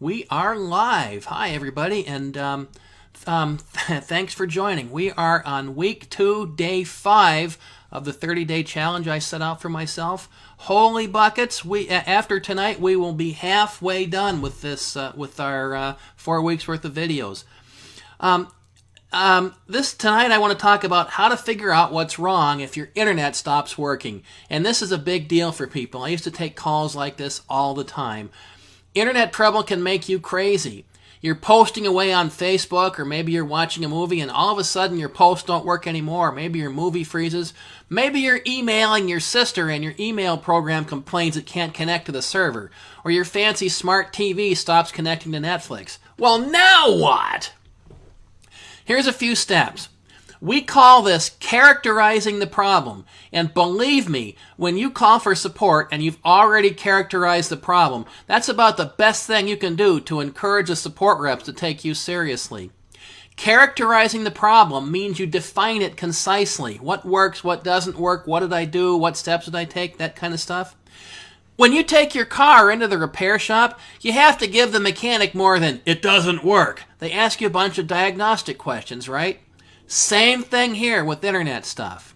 We are live. Hi, everybody, and thanks for joining. We are on week 2, day 5 of the 30-day challenge I set out for myself. Holy buckets! After tonight, we will be halfway done with this, with our 4 weeks worth of videos. Tonight I want to talk about how to figure out what's wrong if your internet stops working. And this is a big deal for people. I used to take calls like this all the time. Internet trouble can make you crazy. You're posting away on Facebook, or maybe you're watching a movie and all of a sudden your posts don't work anymore. Maybe your movie freezes. Maybe you're emailing your sister and your email program complains it can't connect to the server. Or your fancy smart TV stops connecting to Netflix. Well, now what? Here's a few steps. We call this characterizing the problem. And believe me, when you call for support and you've already characterized the problem, that's about the best thing you can do to encourage the support reps to take you seriously. Characterizing the problem means you define it concisely. What works, what doesn't work, what did I do, what steps did I take, that kind of stuff. When you take your car into the repair shop, you have to give the mechanic more than, "It doesn't work." They ask you a bunch of diagnostic questions, right? Same thing here with internet stuff.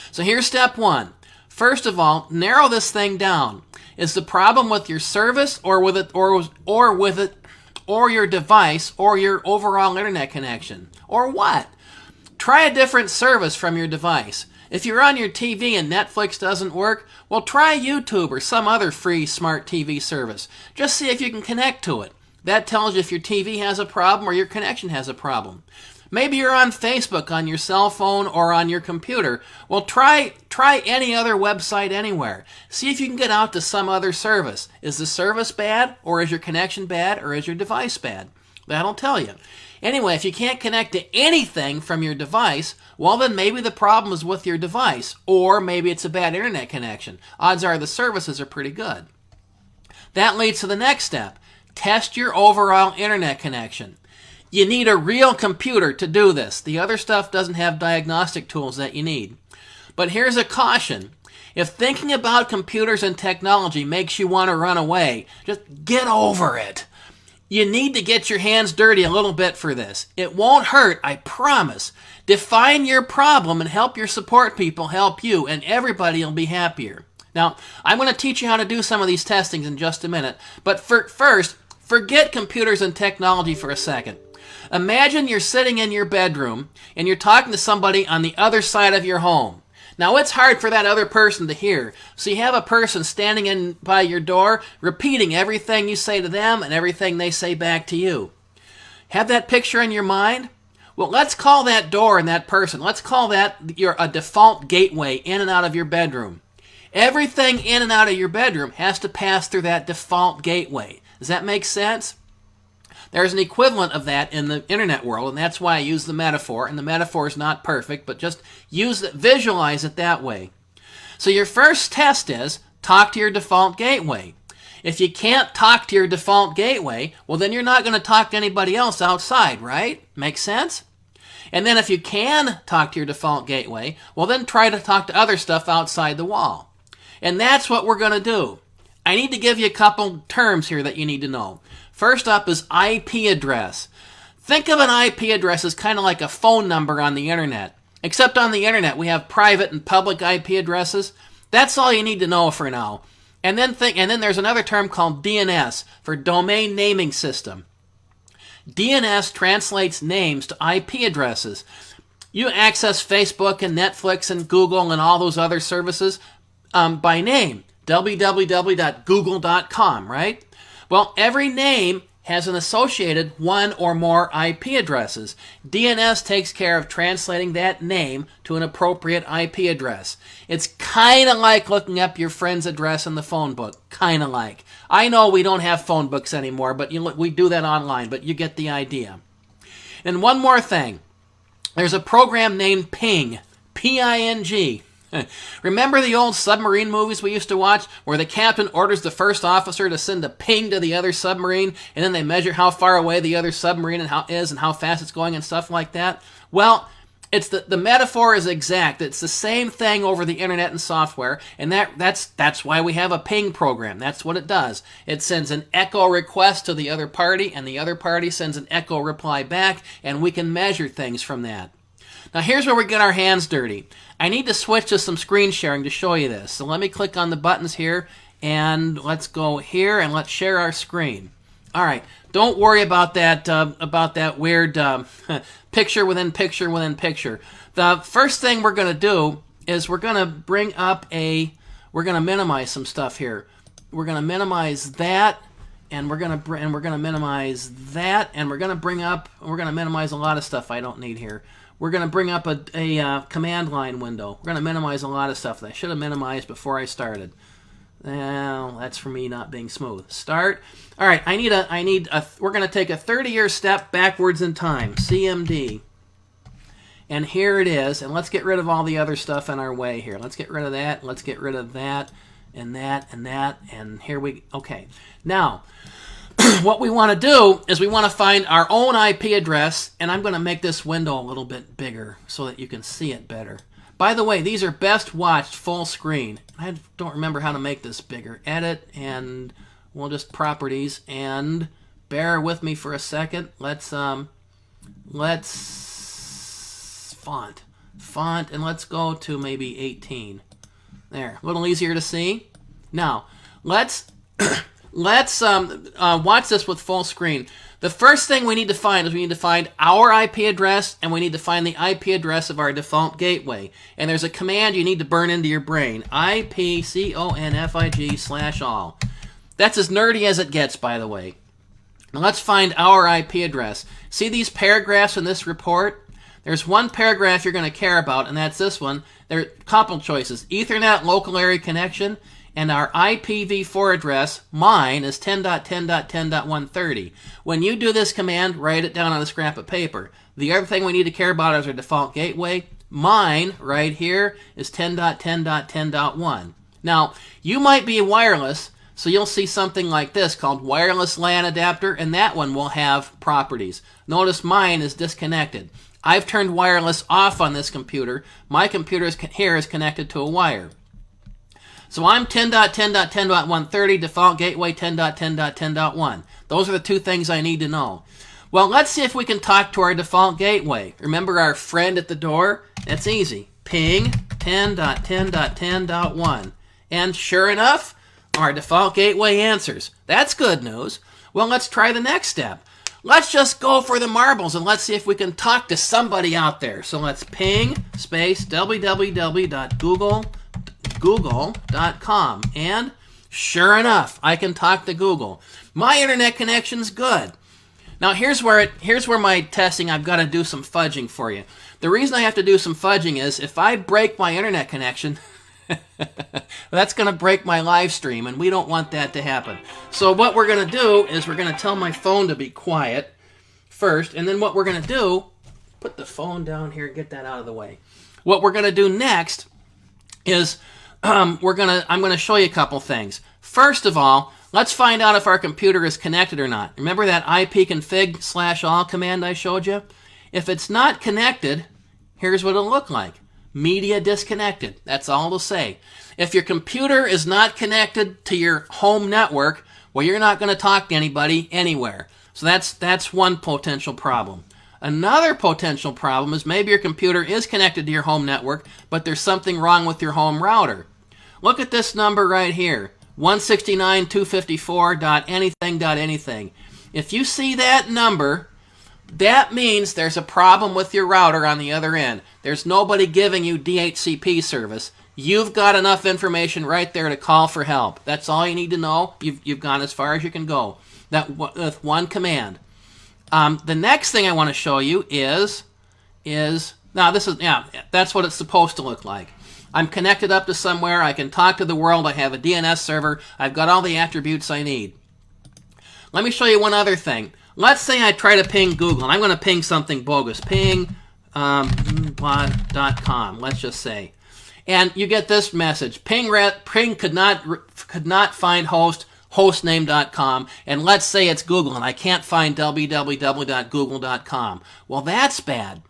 So here's step 1. First of all, narrow this thing down. Is the problem with your service or with it or your device or your overall internet connection? Or what? Try a different service from your device. If you're on your TV and Netflix doesn't work, well, try YouTube or some other free smart TV service. Just see if you can connect to it. That tells you if your TV has a problem or your connection has a problem. Maybe you're on Facebook on your cell phone or on your computer. Well, try any other website anywhere. See if you can get out to some other service. Is the service bad, or is your connection bad, or is your device bad? That'll tell you. Anyway, if you can't connect to anything from your device, well, then maybe the problem is with your device, or maybe it's a bad internet connection. Odds are the services are pretty good. That leads to the next step. Test your overall internet connection. You need a real computer to do this. The other stuff doesn't have diagnostic tools that you need. But here's a caution. If thinking about computers and technology makes you want to run away, just get over it. You need to get your hands dirty a little bit for this. It won't hurt, I promise. Define your problem and help your support people help you, and everybody will be happier. Now, I'm going to teach you how to do some of these testings in just a minute, but first, forget computers and technology for a second. Imagine you're sitting in your bedroom and you're talking to somebody on the other side of your home. Now, it's hard for that other person to hear, so you have a person standing in by your door repeating everything you say to them and everything they say back to you. Have that picture in your mind? Well, let's call that door and that person, let's call that a default gateway in and out of your bedroom. Everything in and out of your bedroom has to pass through that default gateway. Does that make sense? There's an equivalent of that in the internet world, and that's why I use the metaphor. And the metaphor is not perfect, but just visualize it that way. So your first test is talk to your default gateway. If you can't talk to your default gateway, well, then you're not going to talk to anybody else outside, right? Make sense? And then if you can talk to your default gateway, well, then try to talk to other stuff outside the wall. And that's what we're going to do. I need to give you a couple terms here that you need to know. First up is IP address. Think of an IP address as kind of like a phone number on the internet. Except on the internet, we have private and public IP addresses. That's all you need to know for now. And then there's another term called DNS, for Domain Naming System. DNS translates names to IP addresses. You access Facebook and Netflix and Google and all those other services by name. www.google.com, right? Well, every name has an associated one or more IP addresses. DNS takes care of translating that name to an appropriate IP address. It's kind of like looking up your friend's address in the phone book. Kind of like. I know we don't have phone books anymore, but we do that online, but you get the idea. And one more thing. There's a program named Ping. P-I-N-G. Remember the old submarine movies we used to watch where the captain orders the first officer to send a ping to the other submarine, and then they measure how far away the other submarine is and how fast it's going and stuff like that? Well, It's the metaphor is exact. It's the same thing over the internet and software, and that's why we have a ping program. That's what it does. It sends an echo request to the other party, and the other party sends an echo reply back, and we can measure things from that. Now here's where we get our hands dirty. I need to switch to some screen sharing to show you this. So let me click on the buttons here, and let's go here and let's share our screen. All right, don't worry about that weird picture within picture within picture. The first thing we're going to do is we're going to minimize some stuff here. We're going to minimize that, and we're going to minimize that, and we're going to minimize a lot of stuff I don't need here. We're going to bring up a command line window. We're going to minimize a lot of stuff that I should have minimized before I started. Well, that's for me not being smooth. Start. All right, we're going to take a 30-year step backwards in time, CMD. And here it is, and let's get rid of all the other stuff in our way here. Let's get rid of that, let's get rid of that, and that, and that, and here okay. Now, what we want to do is we want to find our own IP address, and I'm going to make this window a little bit bigger so that you can see it better. By the way, these are best watched full screen. I don't remember how to make this bigger. Edit, and we'll just properties, and bear with me for a second. Let's font, and let's go to maybe 18. There, a little easier to see. Now, let's watch this with full screen. The first thing we need to find is we need to find our IP address, and we need to find the IP address of our default gateway. And there's a command you need to burn into your brain. ipconfig/all. That's as nerdy as it gets, by the way. Now let's find our IP address. See these paragraphs in this report? There's one paragraph you're going to care about, and that's this one. There are a couple choices. Ethernet local area connection. And our IPv4 address, mine, is 10.10.10.130. When you do this command, write it down on a scrap of paper. The other thing we need to care about is our default gateway. Mine, right here, is 10.10.10.1. Now, you might be wireless, so you'll see something like this called wireless LAN adapter, and that one will have properties. Notice mine is disconnected. I've turned wireless off on this computer. My computer here is connected to a wire. So I'm 10.10.10.130, default gateway 10.10.10.1. Those are the two things I need to know. Well, let's see if we can talk to our default gateway. Remember our friend at the door? That's easy. Ping 10.10.10.1. And sure enough, our default gateway answers. That's good news. Well, let's try the next step. Let's just go for the marbles and let's see if we can talk to somebody out there. So let's ping space www.google.com, and sure enough, I can talk to Google. My internet connection's good. Now here's where my testing, I've got to do some fudging for you. The reason I have to do some fudging is if I break my internet connection, that's going to break my live stream, and we don't want that to happen. So what we're going to do is we're going to tell my phone to be quiet first, and then what we're going to do, put the phone down here, get that out of the way. What we're going to do next is I'm going to show you a couple things. First of all, let's find out if our computer is connected or not. Remember that ipconfig/all command I showed you? If it's not connected, here's what it'll look like. Media disconnected. That's all it'll say. If your computer is not connected to your home network, well, you're not going to talk to anybody anywhere. So that's one potential problem. Another potential problem is maybe your computer is connected to your home network, but there's something wrong with your home router. Look at this number right here, 169.254.anything.anything. If you see that number, that means there's a problem with your router on the other end. There's nobody giving you DHCP service. You've got enough information right there to call for help. That's all you need to know. You've gone as far as you can go. That with one command. The next thing I want to show you is now this is, that's what it's supposed to look like. I'm connected up to somewhere. I can talk to the world. I have a DNS server. I've got all the attributes I need. Let me show you one other thing. Let's say I try to ping Google, and I'm going to ping something bogus. Ping .com, let's just say. And you get this message. Ping could not find hostname.com, and let's say it's Google, and I can't find www.google.com. Well, that's bad.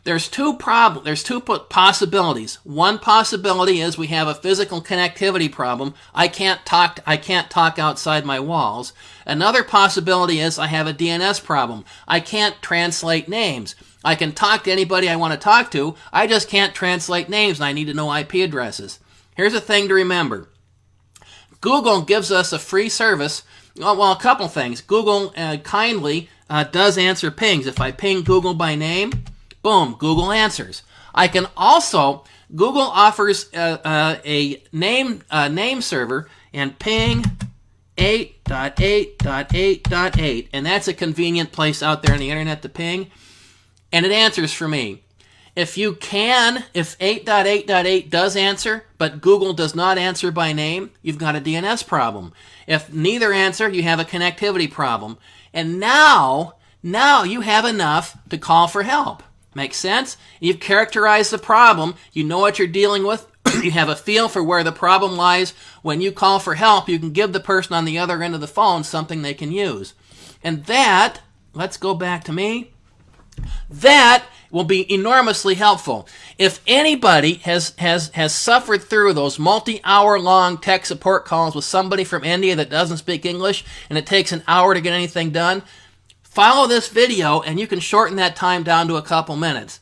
There's two possibilities. One possibility is we have a physical connectivity problem. I can't talk outside my walls. Another possibility is I have a DNS problem. I can't translate names. I can talk to anybody I want to talk to. I just can't translate names, and I need to know IP addresses. Here's a thing to remember. Google gives us a free service. Well, a couple things. Google kindly does answer pings. If I ping Google by name, boom, Google answers. I can also, Google offers a name server, and ping 8.8.8.8, and that's a convenient place out there on the internet to ping, and it answers for me. If 8.8.8 does answer, but Google does not answer by name, you've got a DNS problem. If neither answer, you have a connectivity problem. And now you have enough to call for help. Make sense? You've characterized the problem. You know what you're dealing with. You have a feel for where the problem lies. When you call for help, you can give the person on the other end of the phone something they can use. And that, let's go back to me, that will be enormously helpful. If anybody has suffered through those multi-hour long tech support calls with somebody from India that doesn't speak English and it takes an hour to get anything done, follow this video and you can shorten that time down to a couple minutes.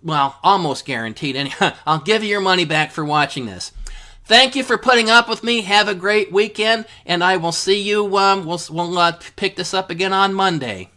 Well, almost guaranteed. And I'll give you your money back for watching this. Thank you for putting up with me. Have a great weekend, and I will see you. We'll pick this up again on Monday.